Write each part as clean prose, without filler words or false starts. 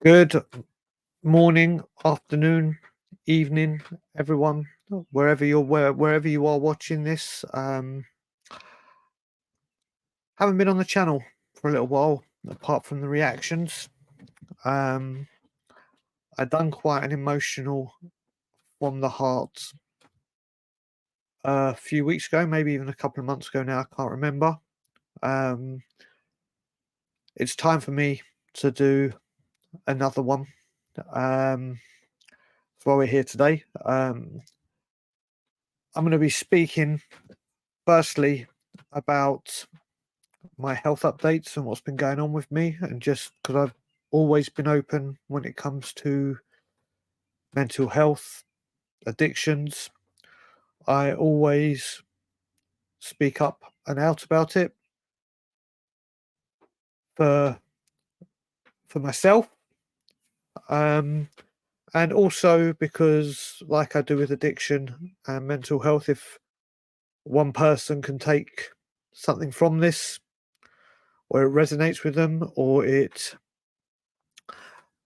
Good morning, afternoon, evening, everyone, wherever you are watching this. Haven't been on the channel for a little while, apart from the reactions. Um, I done quite an emotional from the heart a few weeks ago, maybe even a couple of months ago now. I can't remember. Um, it's time for me to do another one. That's why we're here today. I'm going to be speaking firstly about my health updates and what's been going on with me, and just because I've always been open when it comes to mental health, addictions, I always speak up and out about it for myself, um, and also because, like I do with addiction and mental health, if one person can take something from this, or it resonates with them, or it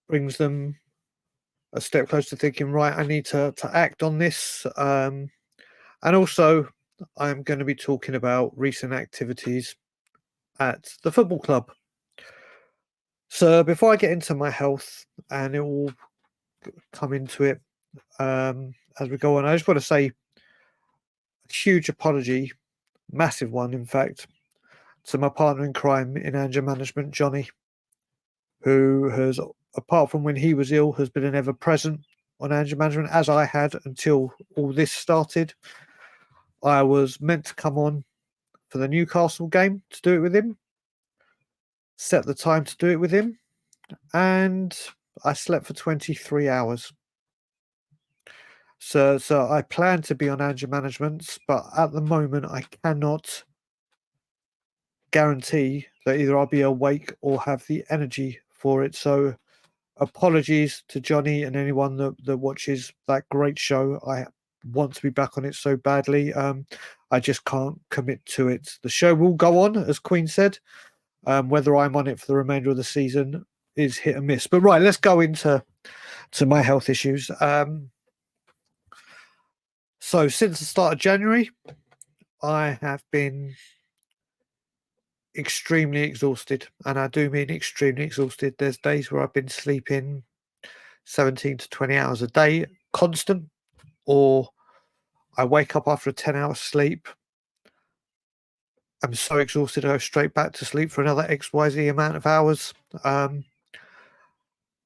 brings them a step closer to thinking, right, I need to act on this. And also, I'm going to be talking about recent activities at the football club. So before I get into my health, and it will come into it as we go on, I just want to say a huge apology, massive one, in fact, to my partner in crime in anger management, Johnny, who has, apart from when he was ill, has been an ever present on anger management, as I had until all this started. I was meant to come on for the Newcastle game to do it with him, set the time to do it with him, and I slept for 23 hours. So I plan to be on anger management, but at the moment I cannot guarantee that either I'll be awake or have the energy for it. So apologies to Johnny and anyone that watches that great show. I want to be back on it so badly. I just can't commit to it. The show will go on, as Queen said. Whether I'm on it for the remainder of the season is hit and miss. But right, let's go into my health issues. So since the start of January, I have been extremely exhausted, and I do mean extremely exhausted. There's days where I've been sleeping 17 to 20 hours a day, constant, or I wake up after a 10-hour sleep. I'm so exhausted, I go straight back to sleep for another XYZ amount of hours.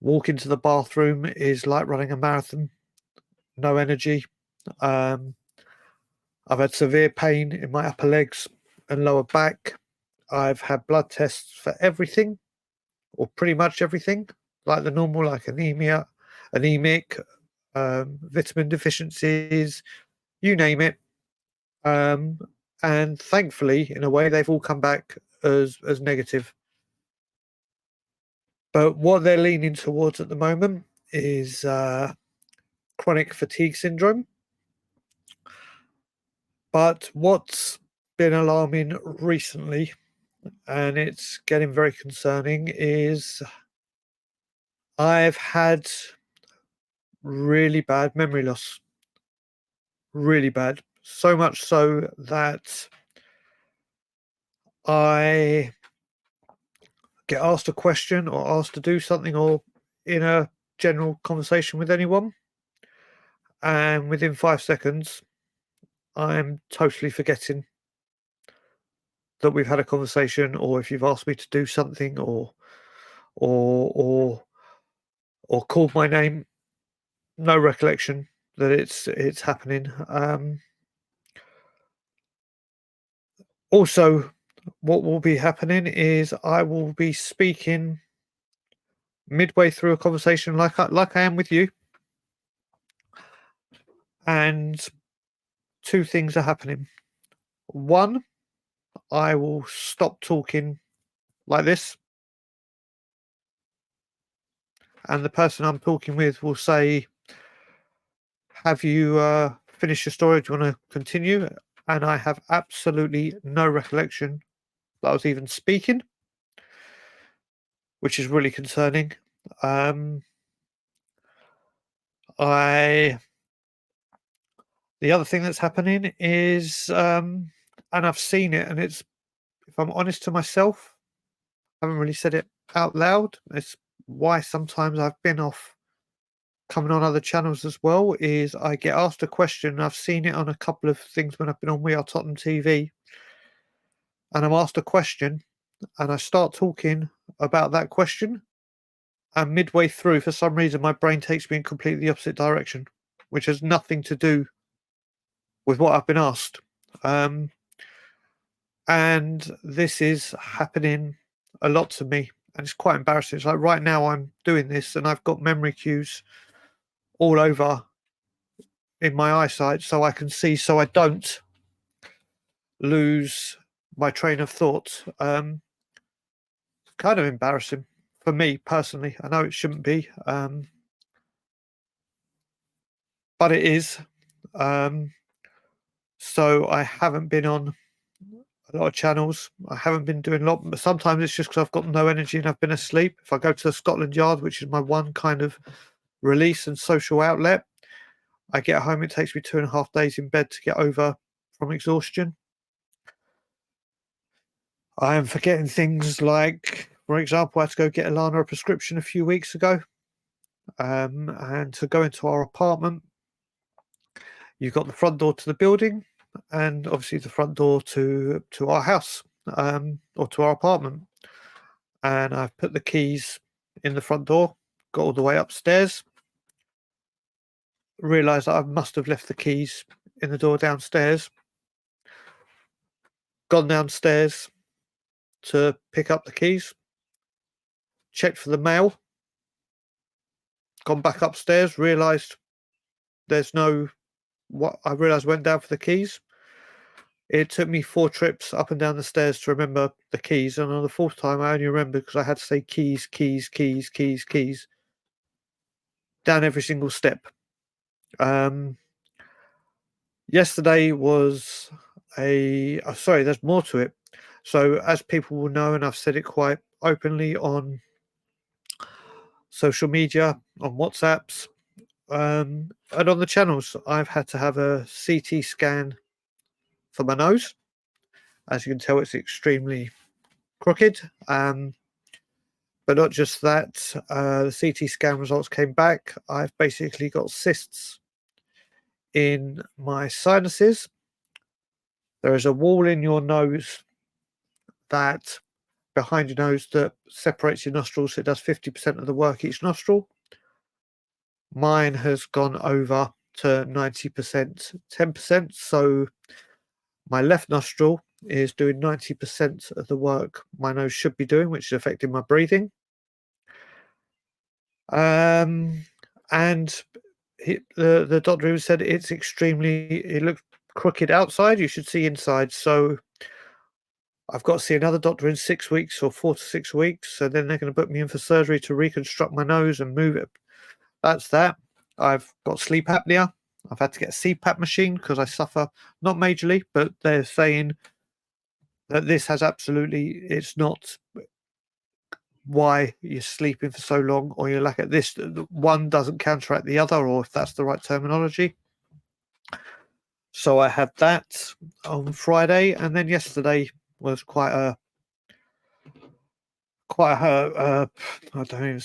Walk into the bathroom is like running a marathon, no energy. I've had severe pain in my upper legs and lower back. I've had blood tests for everything, or pretty much everything, like the normal, like anemia, anemic, vitamin deficiencies, you name it. And thankfully, in a way, they've all come back as negative. But what they're leaning towards at the moment is chronic fatigue syndrome. But what's been alarming recently, and it's getting very concerning, is I've had really bad memory loss. Really bad. So much so that I get asked a question or asked to do something, or in a general conversation with anyone, and within 5 seconds, I'm totally forgetting that we've had a conversation, or if you've asked me to do something, or or called my name. No recollection that it's happening. Also, what will be happening is I will be speaking midway through a conversation, like I am with you, and two things are happening. One, I will stop talking like this, and the person I'm talking with will say, "Have you finished your story? Do you want to continue?" And I have absolutely no recollection that I was even speaking, which is really concerning. Um, I The other thing that's happening is, and I've seen it, and it's, if I'm honest to myself, I haven't really said it out loud. It's why sometimes I've been off coming on other channels as well. Is I get asked a question, and I've seen it on a couple of things when I've been on We Are Tottenham TV, and I'm asked a question, and I start talking about that question, and midway through, for some reason, my brain takes me in completely the opposite direction, which has nothing to do with what I've been asked. Um, and this is happening a lot to me, and it's quite embarrassing. It's like right now I'm doing this, and I've got memory cues all over in my eyesight, so I can see, so I don't lose my train of thought. Kind of embarrassing for me personally. I know it shouldn't be, but it is. Um, so I haven't been on a lot of channels. I haven't been doing a lot. But sometimes it's just because I've got no energy and I've been asleep. If I go to the Scotland Yard, which is my one kind of release and social outlet, I get home. It takes me 2.5 days in bed to get over from exhaustion. I am forgetting things like, for example, I had to go get Alana a prescription a few weeks ago. And to go into our apartment, you've got the front door to the building, and obviously the front door to our house, or to our apartment. And I've put the keys in the front door, got all the way upstairs, realised that I must have left the keys in the door downstairs, gone downstairs to pick up the keys, checked for the mail, gone back upstairs, realised there's no what I realised went down for the keys. It took me 4 trips up and down the stairs to remember the keys, and on the 4th time, I only remembered because I had to say keys, keys, keys, keys, keys down every single step. Um, Yesterday was sorry, there's more to it. So, as people will know, and I've said it quite openly on social media, on WhatsApps, and on the channels, I've had to have a CT scan for my nose. As you can tell, it's extremely crooked. But not just that, the CT scan results came back. I've basically got cysts in my sinuses. There is a wall in your nose that behind your nose that separates your nostrils. So it does 50% of the work each nostril. Mine has gone over to 90%, 10%. So my left nostril is doing 90% of the work my nose should be doing, which is affecting my breathing. And the doctor even said it looks crooked outside. You should see inside. So I've got to see another doctor in 6 weeks or 4 to 6 weeks. So then they're going to put me in for surgery to reconstruct my nose and move it. That's that. I've got sleep apnea. I've had to get a CPAP machine because I suffer, not majorly, but they're saying that this has it's not why you're sleeping for so long, or you're like at this one doesn't counteract the other, or if that's the right terminology. So I had that on Friday, and then yesterday was quite a I don't even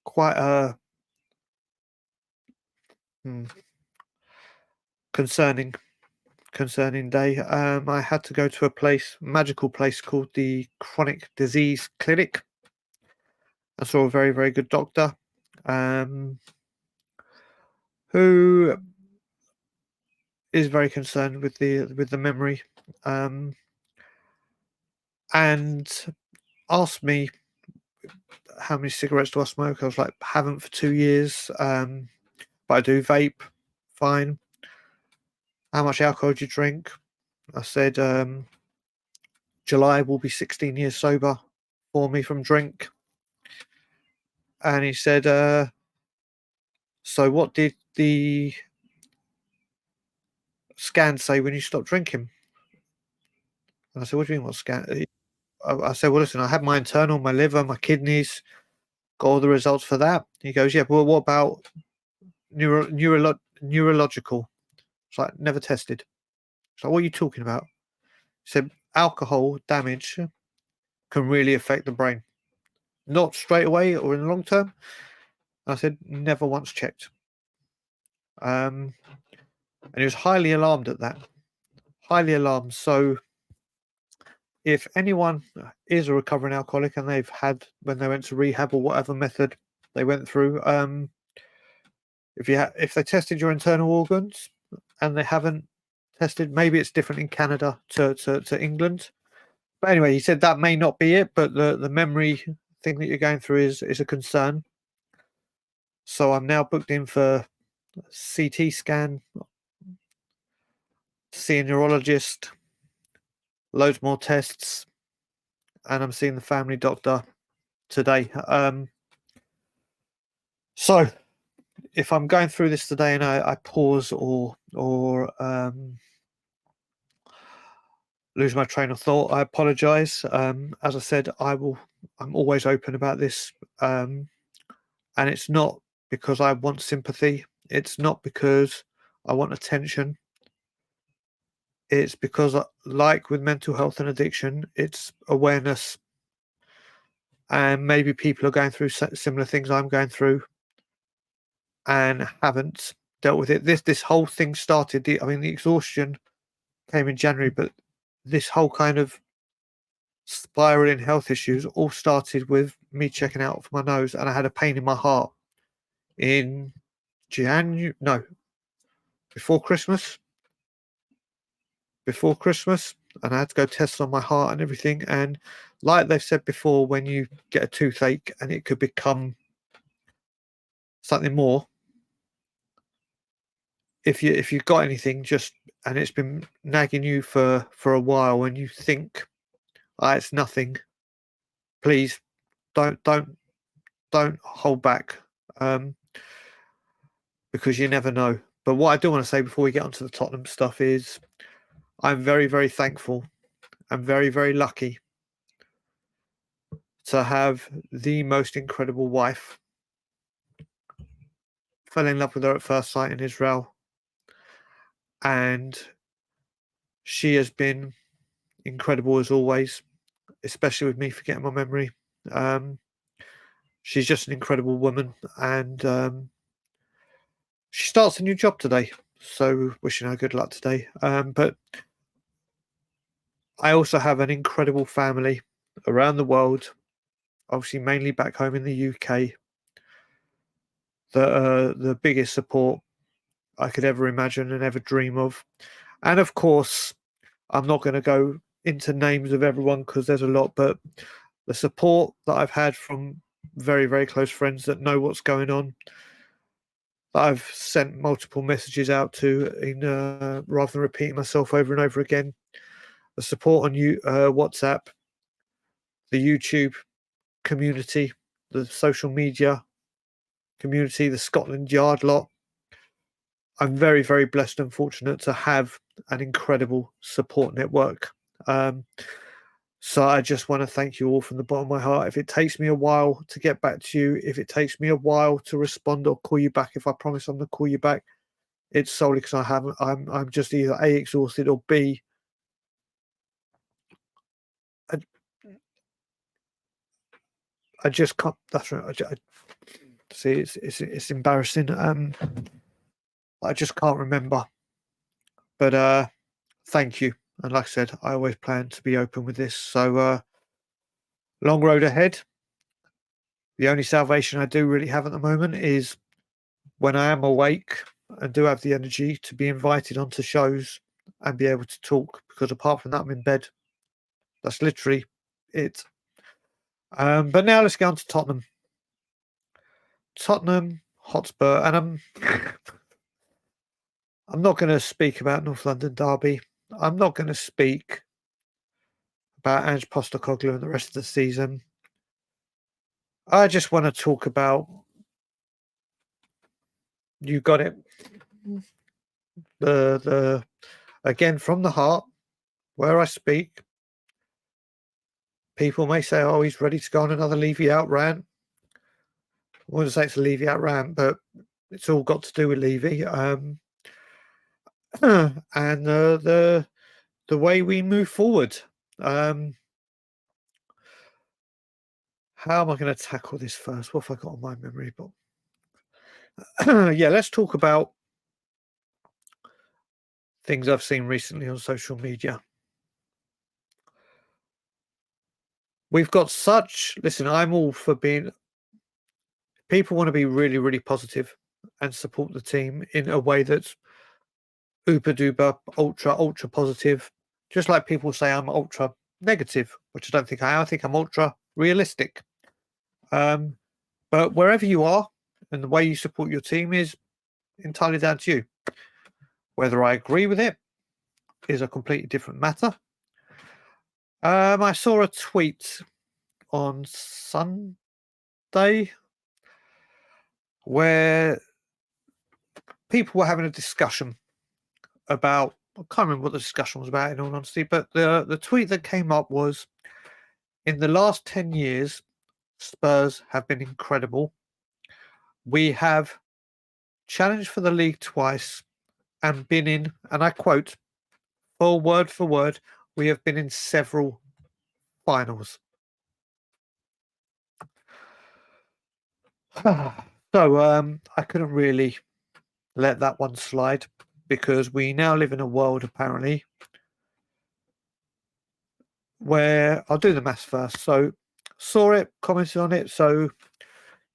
quite a concerning day. I had to go to a magical place called the Chronic Disease Clinic. I saw a very, very good doctor, who is very concerned with the memory, and asked me how many cigarettes do I smoke. I was like, haven't for 2 years, but I do vape. Fine. How much alcohol do you drink? I said, July will be 16 years sober for me from drink. And he said, so what did the scan say when you stopped drinking? And I said, what do you mean, what scan? I said, well, listen, I had my internal, my liver, my kidneys, got all the results for that. He goes, yeah, well, what about neurological? It's like, never tested. It's like, what are you talking about? He said, alcohol damage can really affect the brain. Not straight away or in the long term. I said, never once checked. And he was highly alarmed at that. Highly alarmed. So if anyone is a recovering alcoholic and they've had, when they went to rehab or whatever method they went through, if they tested your internal organs and they haven't tested, maybe it's different in Canada to England. But anyway, he said that may not be it, but the memory thing that you're going through is a concern. So I'm now booked in for a CT scan, see a neurologist, loads more tests, and I'm seeing the family doctor today. So if I'm going through this today and I pause or lose my train of thought, I apologize. As I said, I'm always open about this, and it's not because I want sympathy. It's not because I want attention. It's because, like with mental health and addiction, it's awareness, and maybe people are going through similar things I'm going through and haven't dealt with it. This whole thing started. The exhaustion came in January, but this whole kind of spiraling health issues all started with me checking out for my nose, and I had a pain in my heart in January. No, before Christmas. And I had to go test on my heart and everything. And like they've said before, when you get a toothache and it could become something more, if you've got anything, and it's been nagging you for a while, and you think, it's nothing, please don't hold back, because you never know. But what I do want to say before we get onto the Tottenham stuff is I'm very, very thankful. I'm very, very lucky to have the most incredible wife. Fell in love with her at first sight in Israel, and she has been incredible as always, especially with me forgetting my memory. She's just an incredible woman, and she starts a new job today, so wishing her good luck today. But I also have an incredible family around the world, obviously mainly back home in the UK, that are the biggest support I could ever imagine and ever dream of. And of course, I'm not going to go into names of everyone because there's a lot, but the support that I've had from very, very close friends that know what's going on, that I've sent multiple messages out to, rather than repeating myself over and over again. The support on WhatsApp, the YouTube community, the social media community, the Scotland Yard lot. I'm very, very blessed and fortunate to have an incredible support network. So I just want to thank you all from the bottom of my heart. If it takes me a while to get back to you, if it takes me a while to respond or call you back, if I promise I'm going to call you back, it's solely because I'm just either A, exhausted, or B, I just can't. That's right. See, it's embarrassing. I just can't remember. But thank you. And like I said, I always plan to be open with this. So long road ahead. The only salvation I do really have at the moment is when I am awake and do have the energy to be invited onto shows and be able to talk, because apart from that, I'm in bed. That's literally it. But now let's get on to Tottenham. Tottenham Hotspur, and I'm not going to speak about North London Derby. I'm not going to speak about Ange Postecoglou and the rest of the season. I just want to talk about, you got it, the again, from the heart, where I speak. People may say, oh, he's ready to go on another Levy out rant. wouldn't say it's a Levy out rant, but it's all got to do with Levy. And the way we move forward. How am I going to tackle this first? What have I got on my memory book? Yeah, let's talk about things I've seen recently on social media. We've got listen, I'm all for being, people want to be really, really positive and support the team in a way that's uber duper, ultra positive. Just like people say I'm ultra negative, which I don't think I am. I think I'm ultra realistic. But wherever you are and the way you support your team is entirely down to you. Whether I agree with it is a completely different matter. I saw a tweet on Sunday where people were having a discussion about, I can't remember what the discussion was about in all honesty, but the tweet that came up was, in the last 10 years, Spurs have been incredible. We have challenged for the league twice and been in, and I quote, for word, we have been in several finals. So I couldn't really let that one slide because we now live in a world apparently where I'll do the maths first. So saw it, commented on it. So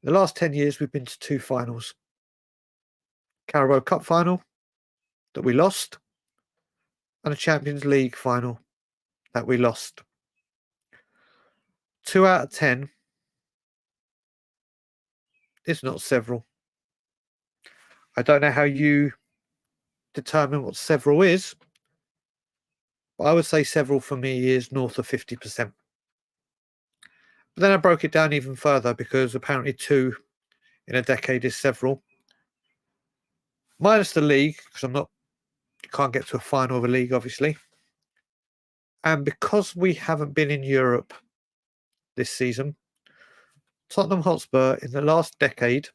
the last 10 years we've been to 2 finals. Carabao Cup final that we lost and a Champions League final that we lost. 2 out of 10 is not several. I don't know how you determine what several is, but I would say several for me is north of 50%. But then I broke it down even further because apparently 2 in a decade is several. Minus the league, because you can't get to a final of a league, obviously. And because we haven't been in Europe this season, Tottenham Hotspur in the last decade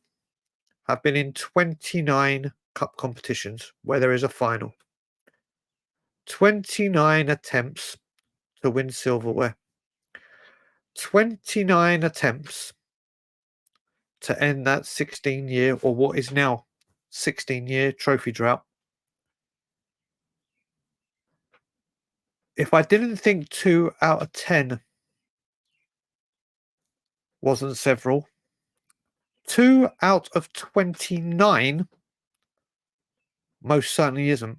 have been in 29 cup competitions where there is a final. 29 attempts to win silverware. 29 attempts to end that 16-year, or what is now 16-year trophy drought. If I didn't think 2 out of 10 wasn't several, 2 out of 29 most certainly isn't.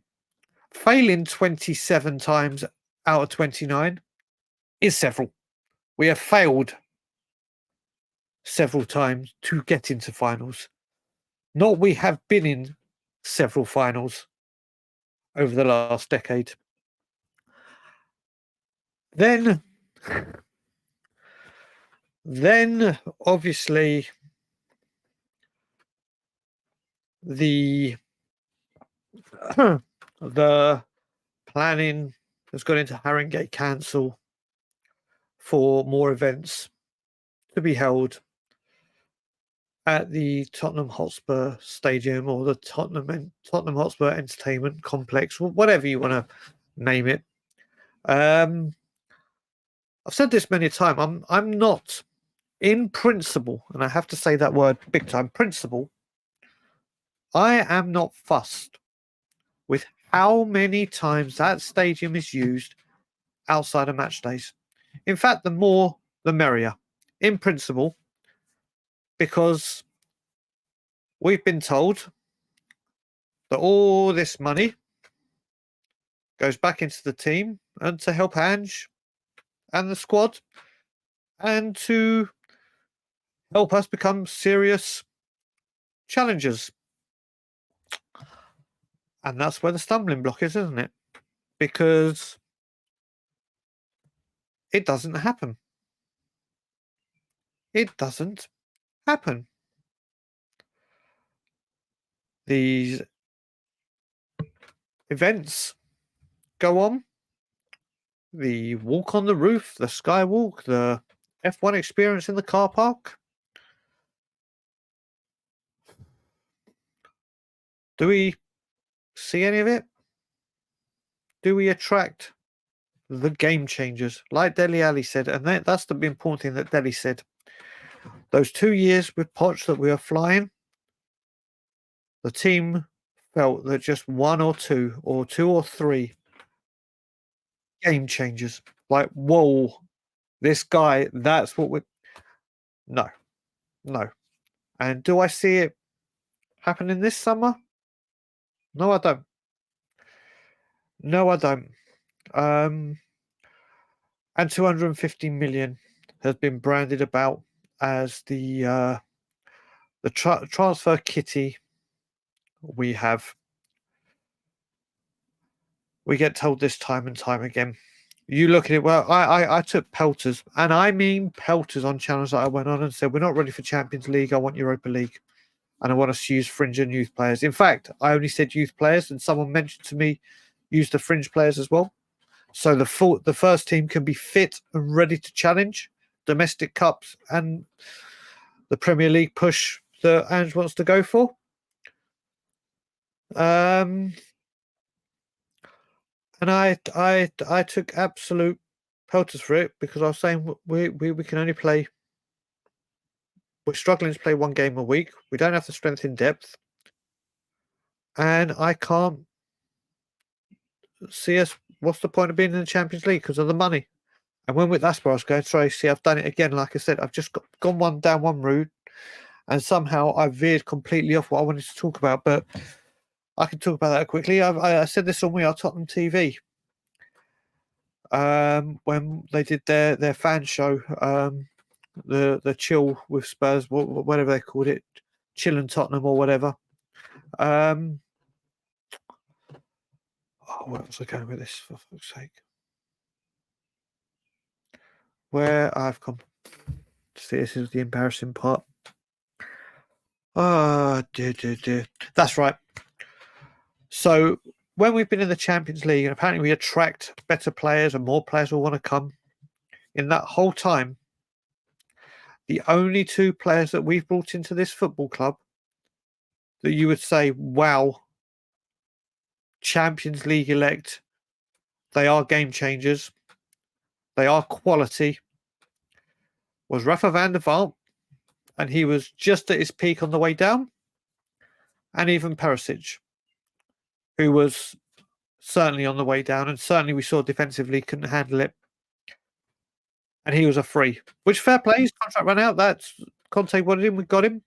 Failing 27 times out of 29 is several. We have failed several times to get into finals. Not we have been in several finals over the last decade. Then obviously the the planning has gone into Haringey Council for more events to be held at the Tottenham Hotspur Stadium or the Tottenham Hotspur Entertainment Complex, whatever you want to name it. I've said this many times. I'm not, in principle, and I have to say that word big time, principle. I am not fussed with how many times that stadium is used outside of match days. In fact, the more, the merrier, in principle, because we've been told that all this money goes back into the team and to help Ange and the squad and to help us become serious challengers. And that's where the stumbling block is, isn't it? Because it doesn't happen. It doesn't happen. These events go on. The walk on the roof, the skywalk, the F1 experience in the car park. Do we see any of it? Do we attract the game changers? Like Dele Alli said, and that's the important thing that Dele said. Those 2 years with Poch that we were flying, the team felt that just 1 or 2 or 3 game changers, like, whoa, this guy, that's what we no, no. And do I see it happening this summer? No, I don't. No, I don't. Um, and 250 million has been branded about as the transfer kitty. We get told this time and time again. You look at it. Well, I took pelters, and I mean pelters, on channels that I went on and said, we're not ready for Champions League. I want Europa League, and I want us to use fringe and youth players. In fact, I only said youth players, and someone mentioned to me use the fringe players as well. So the first team can be fit and ready to challenge domestic cups and the Premier League push that Ange wants to go for. And I took absolute pelters for it, because I was saying we can only play. We're struggling to play 1 game a week. We don't have the strength in depth, and I can't see us. What's the point of being in the Champions League because of the money? And that's where I was going. Sorry, see, I've done it again. Like I said, I've just gone down one route, and somehow I veered completely off what I wanted to talk about. But I can talk about that quickly. I said this on We Are Tottenham TV. When they did their fan show, the chill with Spurs, whatever they called it, chill and Tottenham or whatever. Where was I going with this, for fuck's sake? Where I've come. See, this is the embarrassing part. Dear. That's right. So when we've been in the Champions League, and apparently we attract better players and more players will want to come, in that whole time, the only 2 players that we've brought into this football club that you would say, wow, Champions League elect, they are game changers, they are quality, was Rafa van der Vaart, and he was just at his peak on the way down, and even Perisic, who was certainly on the way down, and certainly we saw defensively couldn't handle it, and he was a free, which, fair play, his contract ran out. That's Conte wanted him, we got him.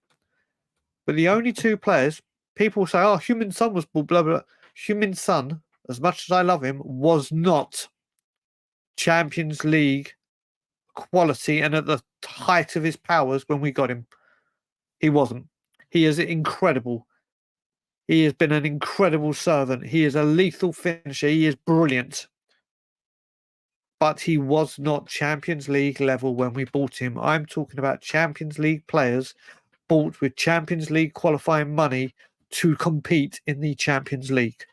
But the only 2 players, people say, oh, Heung-min Son was blah, blah, blah. Heung-min Son, as much as I love him, was not Champions League quality and at the height of his powers when we got him. He wasn't. He is incredible. He has been an incredible servant. He is a lethal finisher. He is brilliant. But he was not Champions League level when we bought him. I'm talking about Champions League players bought with Champions League qualifying money to compete in the Champions League.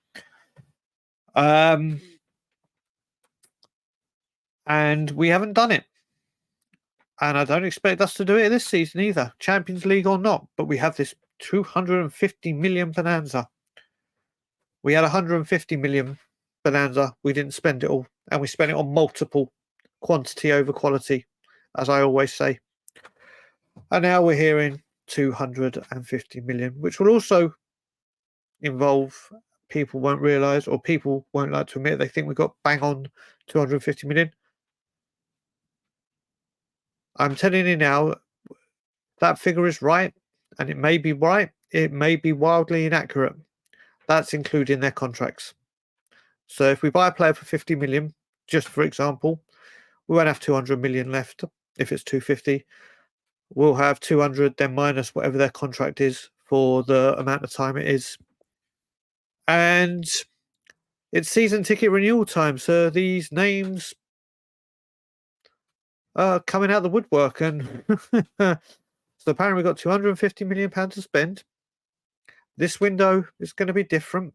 And we haven't done it. And I don't expect us to do it this season either, Champions League or not. But we have this 250 million bonanza. We had 150 million bonanza. We didn't spend it all. And we spent it on multiple, quantity over quality, as I always say. And now we're hearing 250 million, which will also involve, people won't realise, or people won't like to admit, they think we got bang on 250 million. I'm telling you now, that figure is right, and it may be right, it may be wildly inaccurate. That's including their contracts. So if we buy a player for 50 million, just for example, we won't have 200 million left. If it's 250, we'll have 200, then minus whatever their contract is for the amount of time it is. And it's season ticket renewal time, so these names are coming out of the woodwork. And so apparently we've got 250 million pounds to spend. This window is going to be different.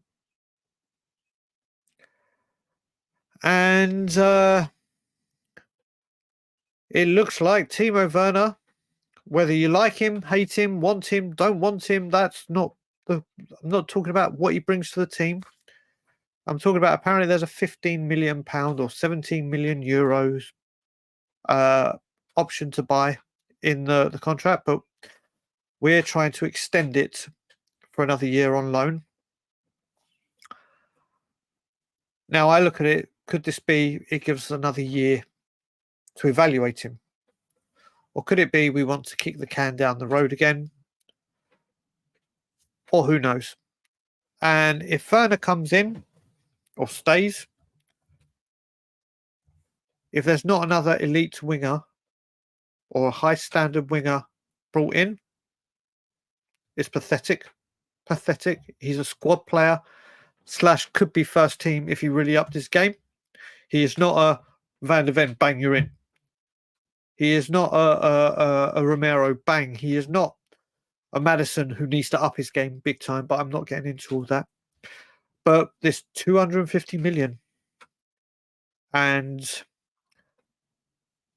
And it looks like Timo Werner, whether you like him, hate him, want him, don't want him, that's not I'm not talking about what he brings to the team. I'm talking about apparently there's a £15 million or 17 million euros option to buy in the contract, but we're trying to extend it for another year on loan. Now I look at it, could this be it gives us another year to evaluate him? Or could it be we want to kick the can down the road again? Or who knows? And if Werner comes in or stays, if there's not another elite winger or a high standard winger brought in, it's pathetic. Pathetic. He's a squad player / could be first team if he really upped his game. He is not a Van de Ven, bang, you're in. He is not a Romero, bang. He is not a Madison who needs to up his game big time, but I'm not getting into all that. But this 250 million and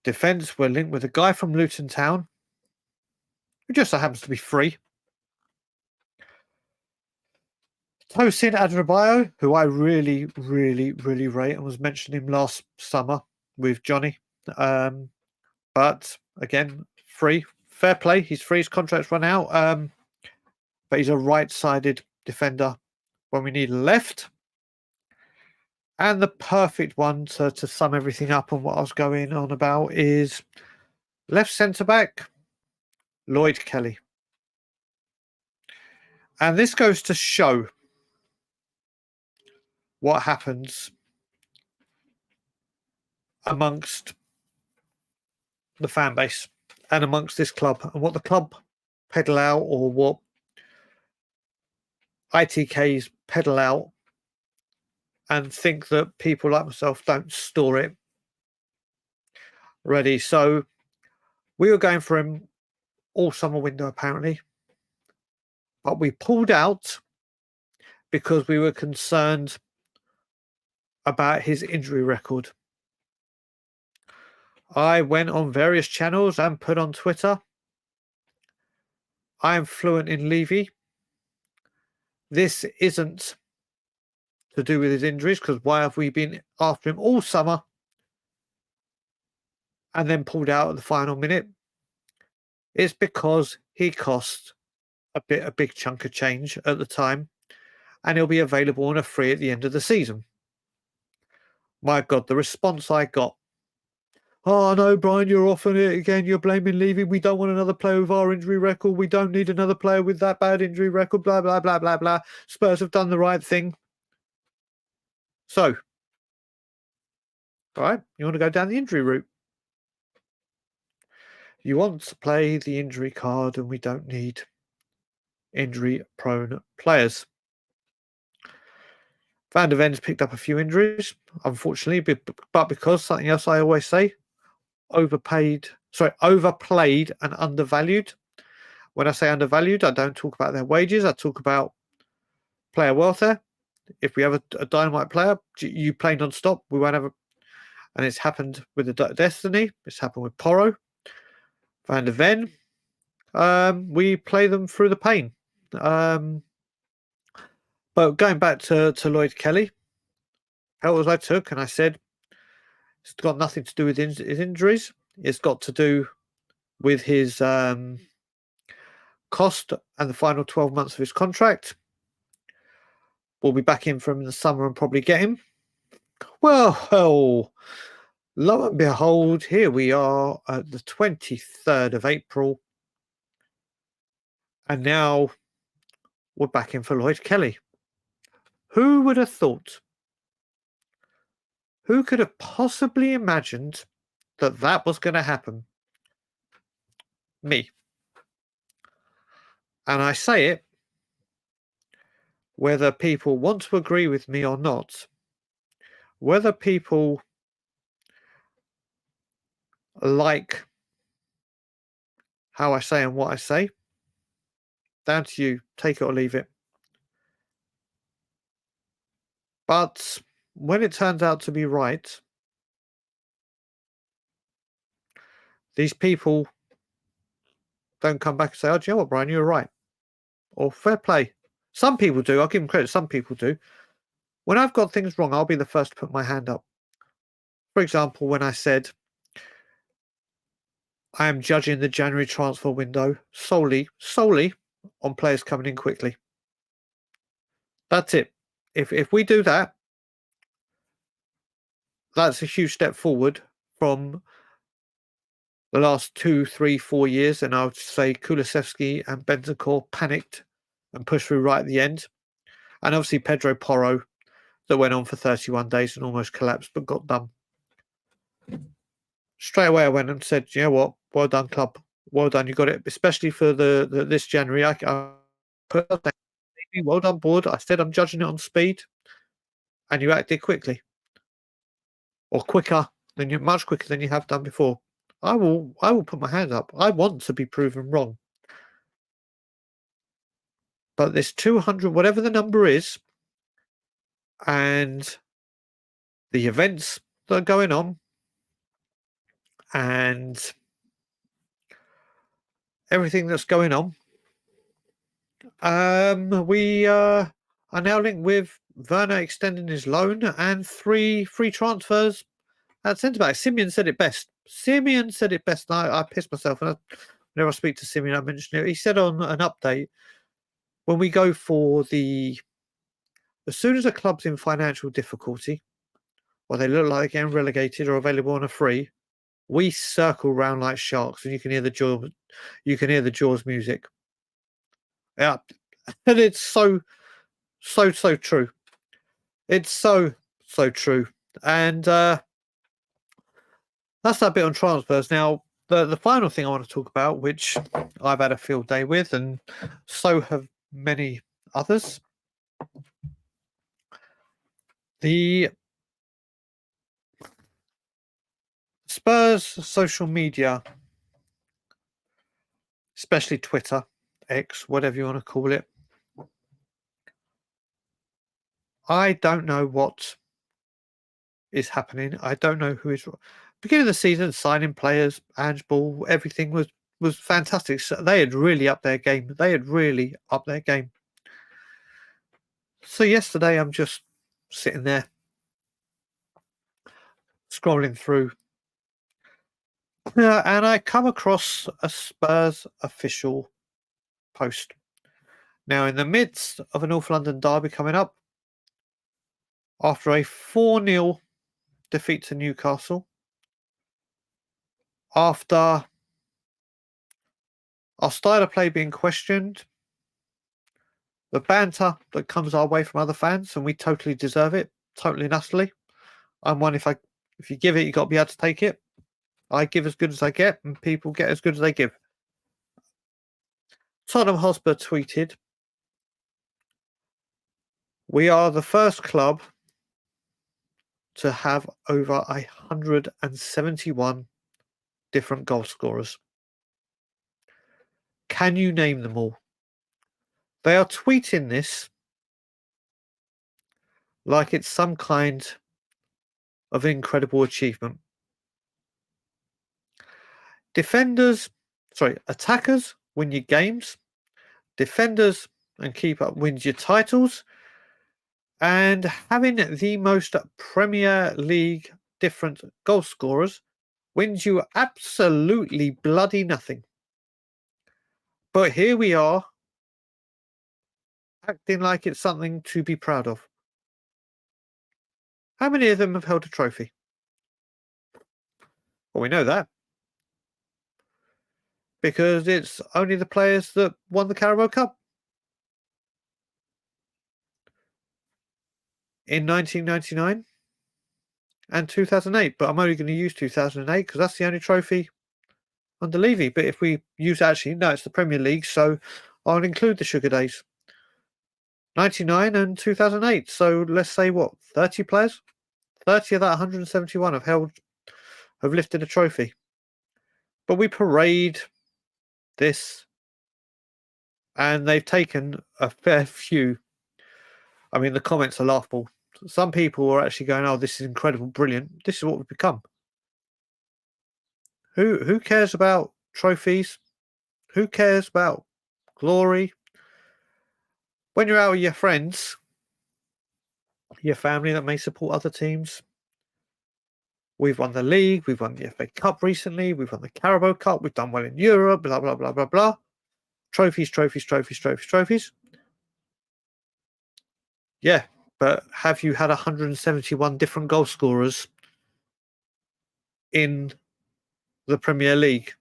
defence, we're linked with a guy from Luton Town who just so happens to be free. Tosin Adarabioyo, who I really, really, really rate and was mentioning him last summer with Johnny. But again, free. Fair play. He's free. His contract's run out. But he's a right-sided defender when we need left. And the perfect one to sum everything up on what I was going on about is left centre-back, Lloyd Kelly. And this goes to show what happens amongst the fan base and amongst this club and what the club peddle out or what ITKs peddle out and think that people like myself don't store it ready. So we were going for him all summer window apparently, but we pulled out because we were concerned about his injury record. I went on various channels and put on Twitter, I am fluent in Levy. This isn't to do with his injuries, because why have we been after him all summer and then pulled out at the final minute? It's because he cost a big chunk of change at the time, and he'll be available on a free at the end of the season. My God, the response I got. Oh, no, Brian, you're off on it again. You're blaming Levy. We don't want another player with our injury record. We don't need another player with that bad injury record. Blah, blah, blah, blah, blah. Spurs have done the right thing. So, all right, you want to go down the injury route. You want to play the injury card, and we don't need injury-prone players. Van der Ven's picked up a few injuries, unfortunately, but because something else I always say, overplayed and undervalued. When I say undervalued, I don't talk about their wages. I talk about player welfare. If we have a dynamite player, you play non-stop. We won't have and it's happened with the Destiny. It's happened with Porro, Van der Ven. We play them through the pain. But going back to Lloyd Kelly, how was I took, and I said it's got nothing to do with his injuries. It's got to do with his cost and the final 12 months of his contract. We'll be back in from the summer and probably get him. Well, lo and behold, here we are at the 23rd of April. And now we're back in for Lloyd Kelly. Who would have thought? Who could have possibly imagined that that was going to happen? Me. And I say it, whether people want to agree with me or not, whether people like how I say and what I say, down to you, take it or leave it. But when it turns out to be right, these people don't come back and say, oh, do you know what, Brian, you were right. Or fair play. Some people do. I'll give them credit. Some people do. When I've got things wrong, I'll be the first to put my hand up. For example, when I said I am judging the January transfer window solely on players coming in quickly. That's it. If we do that, that's a huge step forward from the last 2, 3, 4 years, and I would say Kulusevski and Bentancur panicked and pushed through right at the end. And obviously Pedro Porro that went on for 31 days and almost collapsed but got done. Straight away I went and said, you know what, well done, club. Well done, you got it. Especially for this January. I put well done, board. I said I'm judging it on speed, and you acted quickly. Or much quicker than you have done before. I will put my hand up. I want to be proven wrong. But this 200, whatever the number is, and the events that are going on, and everything that's going on, we are now linked with Werner extending his loan and 3 free transfers at centre back. Simeon said it best. And I pissed myself. And whenever I speak to Simeon, I mention it. He said on an update, when we go for as soon as a club's in financial difficulty, or they look like they're getting relegated or available on a free, we circle round like sharks, and you can hear the Jaws music. Yeah, and it's so true. It's so true, and that's that bit on transfers. Now, the final thing I want to talk about, which I've had a field day with, and so have many others, the Spurs social media, especially Twitter, X, whatever you want to call it. I don't know what is happening. I don't know who is. Beginning of the season, signing players, Ange Ball, everything was fantastic. So they had really upped their game. So yesterday, I'm just sitting there scrolling through, and I come across a Spurs official post. Now, in the midst of a North London derby coming up, after a 4-0 defeat to Newcastle, after our style of play being questioned, the banter that comes our way from other fans, and we totally deserve it, totally and utterly. I'm one, if you give it, you got to be able to take it. I give as good as I get, and people get as good as they give. Tottenham Hotspur tweeted, "We are the first club to have over 171 different goal scorers. Can you name them all?" They are tweeting this like it's some kind of incredible achievement. Attackers win your games. Defenders and keeper wins your titles. And having the most Premier League different goal scorers wins you absolutely bloody nothing. But here we are, acting like it's something to be proud of. How many of them have held a trophy? Well, we know that, because it's only the players that won the Carabao Cup in 1999 and 2008. But I'm only going to use 2008 because that's the only trophy under Levy. But if we use it's the Premier League, so I'll include the Sugar Days. 99 and 2008. So let's say 30 players? 30 of that 171 have lifted a trophy. But we parade this, and they've taken a fair few. I mean, the comments are laughable. Some people are actually going, "Oh, this is incredible, brilliant. This is what we've become." Who cares about trophies? Who cares about glory? when you're out with your friends, your family that may support other teams, we've won the league, we've won the FA Cup recently, we've won the Carabao Cup, we've done well in Europe, blah, blah, blah, blah, blah. Trophies, trophies, trophies, trophies, trophies. Yeah, but have you had 171 different goal scorers in the Premier League?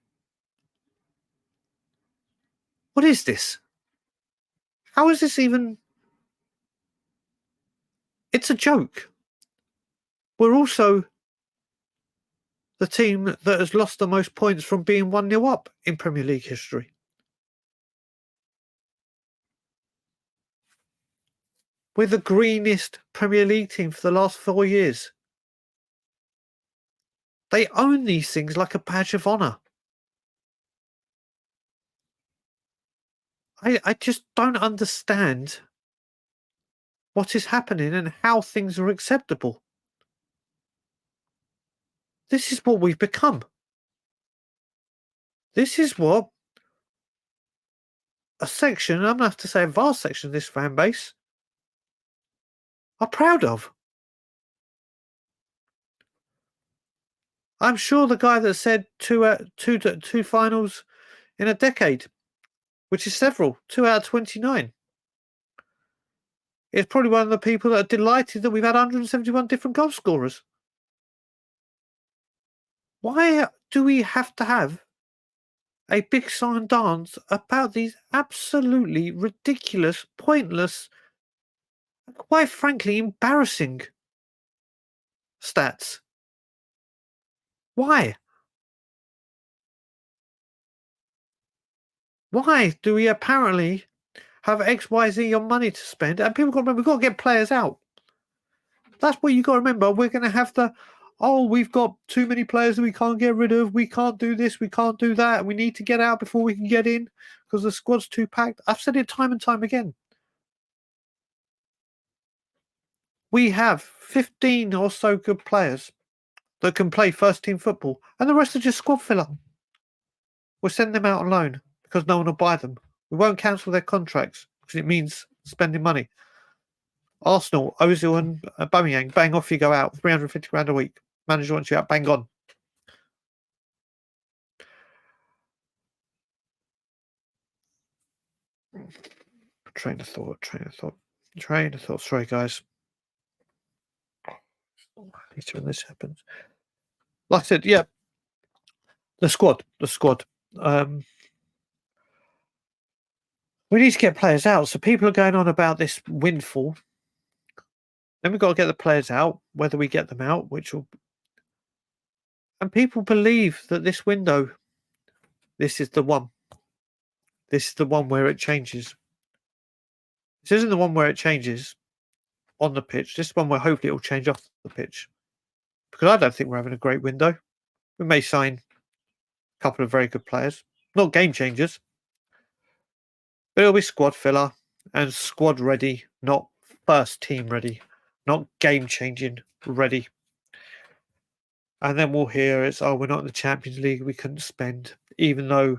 What is this? How is this even? It's a joke. We're also the team that has lost the most points from being 1-0 up in Premier League history. We're the greenest Premier League team for the last 4 years. They own these things like a badge of honour. I just don't understand what is happening and how things are acceptable. This is what we've become. This is what a section, I'm going to have to say a vast section of this fan base, are proud of. I'm sure the guy that said two finals in a decade, which is several, 2 out of 29, is probably one of the people that are delighted that we've had 171 different goal scorers. Why do we have to have a big song and dance about these absolutely ridiculous, pointless, quite frankly embarrassing stats? Why? Why do we apparently have XYZ on money to spend? And people got to remember, we've got to get players out. That's what you got to remember. We're going to have we've got too many players that we can't get rid of. We can't do this. We can't do that. We need to get out before we can get in because the squad's too packed. I've said it time and time again. We have 15 or so good players that can play first team football, and the rest are just squad filler. We'll send them out on loan because no one will buy them. We won't cancel their contracts because it means spending money. Arsenal, Ozil and Aubameyang, bang, off you go out. 350 grand a week. Manager wants you out, bang on. Train of thought. Sorry, guys. Later when this happens. Like I said, yeah. The squad. We need to get players out. So people are going on about this windfall. Then we've got to get the players out, whether we get them out, and people believe that this window, this is the one. This is the one where it changes. This isn't the one where it changes on the pitch. This is one where hopefully it will change off the pitch. Because I don't think we're having a great window. We may sign a couple of very good players. Not game changers. But it'll be squad filler and squad ready, not first team ready. Not game changing ready. And then we'll hear it's, we're not in the Champions League, we couldn't spend. Even though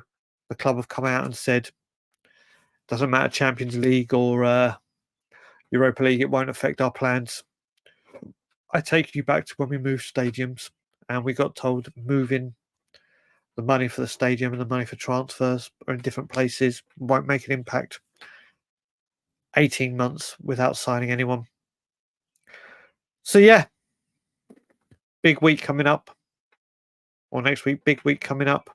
the club have come out and said, doesn't matter Champions League or Europa League, it won't affect our plans. I take you back to when we moved stadiums and we got told moving the money for the stadium and the money for transfers are in different places won't make an impact. 18 months without signing anyone. So yeah, big week coming up. Or next week, big week coming up.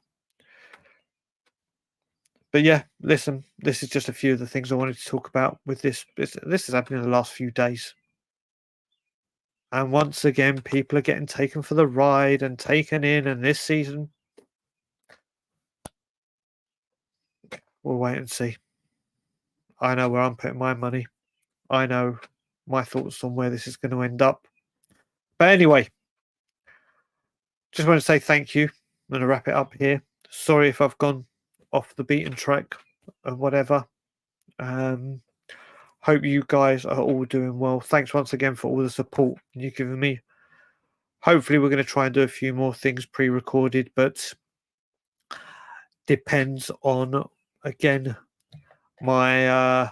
But yeah, listen, this is just a few of the things I wanted to talk about with this. This has happened in the last few days. And once again, people are getting taken for the ride and taken in. And this season, we'll wait and see. I know where I'm putting my money. I know my thoughts on where this is going to end up. But anyway, just want to say thank you. I'm going to wrap it up here. Sorry if I've gone off the beaten track or whatever. Hope you guys are all doing well. Thanks once again for all the support you've given me. Hopefully we're going to try and do a few more things pre-recorded, but depends on, again, my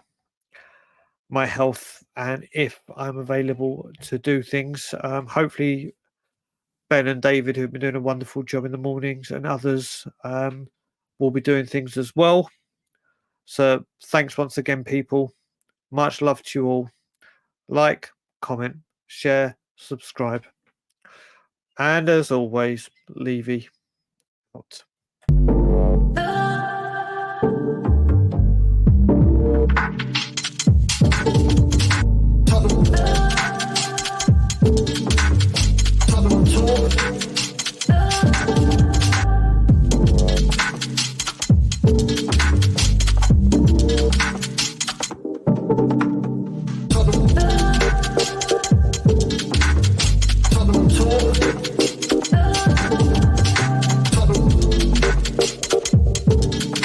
my health and if I'm available to do things. Hopefully, Ben and David, who've been doing a wonderful job in the mornings, and others will be doing things as well. So thanks once again, people. Much love to you all. Like, comment, share, subscribe. And as always, Levy out.